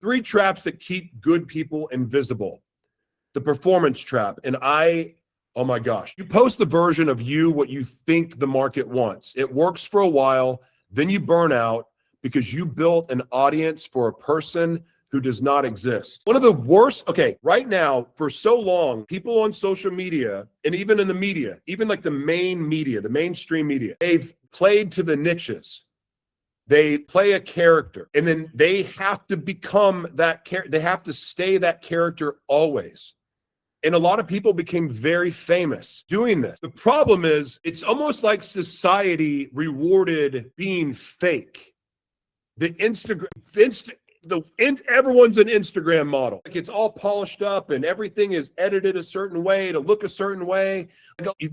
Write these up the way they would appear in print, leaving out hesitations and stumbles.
Three traps that keep good people invisible. The performance trap. And oh my gosh, you post the version of you, what you think the market wants. It works for a while, then you burn out because you built an audience for a person who does not exist. One of the worst, okay, right now, for so long, people on social media and even in the media, even like the main media, the mainstream media, they've played to the niches. They play a character and then they have to become that character. They have to stay that character always. And a lot of people became very famous doing this. The problem is it's almost like society rewarded being fake. Everyone's an Instagram model. Like it's all polished up and everything is edited a certain way to look a certain way.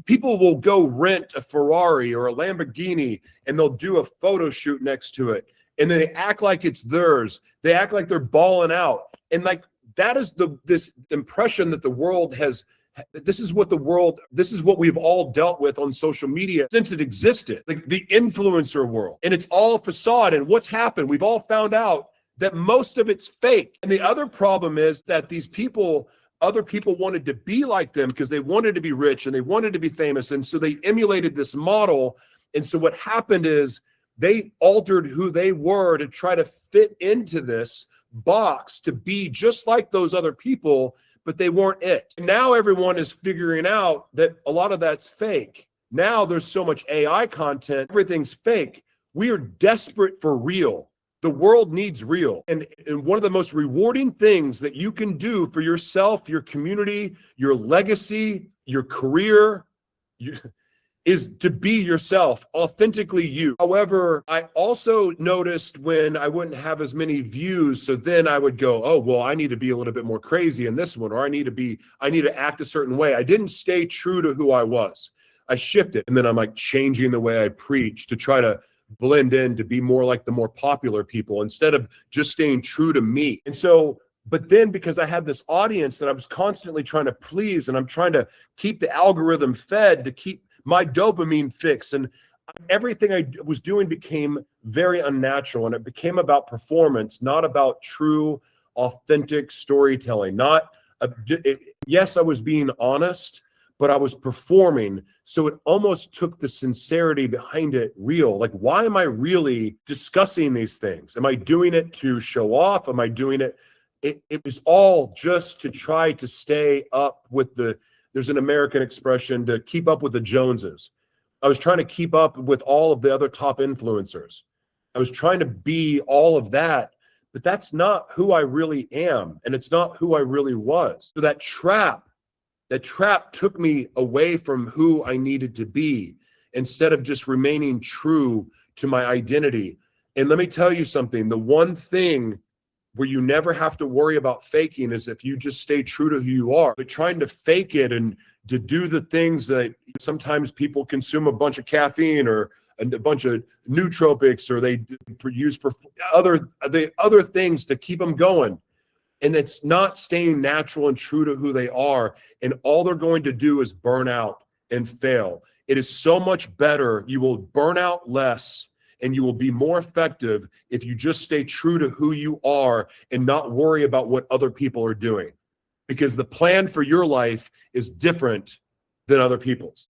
People will go rent a Ferrari or a Lamborghini and they'll do a photo shoot next to it. And then they act like it's theirs. They act like they're balling out. And like that is this impression that the world has. This is what we've all dealt with on social media since it existed, like the influencer world. And it's all a facade. And what's happened? We've all found out that most of it's fake. And the other problem is that other people wanted to be like them because they wanted to be rich and they wanted to be famous. And so they emulated this model. And so what happened is they altered who they were to try to fit into this box to be just like those other people, but they weren't it. And now everyone is figuring out that a lot of that's fake. Now there's so much AI content, everything's fake. We are desperate for real. The world needs real. And one of the most rewarding things that you can do for yourself, your community, your legacy, your career, is to be yourself, authentically you. However, I also noticed when I wouldn't have as many views, so then I would go, oh, well, I need to be a little bit more crazy in this one, or I need to act a certain way. I didn't stay true to who I was. I shifted. And then I'm like changing the way I preach to try to blend in to be more like the more popular people instead of just staying true to me. And so, but then because I had this audience that I was constantly trying to please and I'm trying to keep the algorithm fed to keep my dopamine fix, and everything I was doing became very unnatural, and it became about performance, not about true, authentic storytelling. Yes, I was being honest, but I was performing. So it almost took the sincerity behind it real. Like, why am I really discussing these things? Am I doing it to show off? Am I doing it? It was all just to try to stay up with there's an American expression, to keep up with the Joneses. I was trying to keep up with all of the other top influencers. I was trying to be all of that, but that's not who I really am. And it's not who I really was. So that trap took me away from who I needed to be instead of just remaining true to my identity. And let me tell you something, the one thing where you never have to worry about faking is if you just stay true to who you are. But trying to fake it and to do the things that sometimes people consume a bunch of caffeine or a bunch of nootropics, or they use other things to keep them going. And it's not staying natural and true to who they are. And all they're going to do is burn out and fail. It is so much better. You will burn out less and you will be more effective if you just stay true to who you are and not worry about what other people are doing. Because the plan for your life is different than other people's.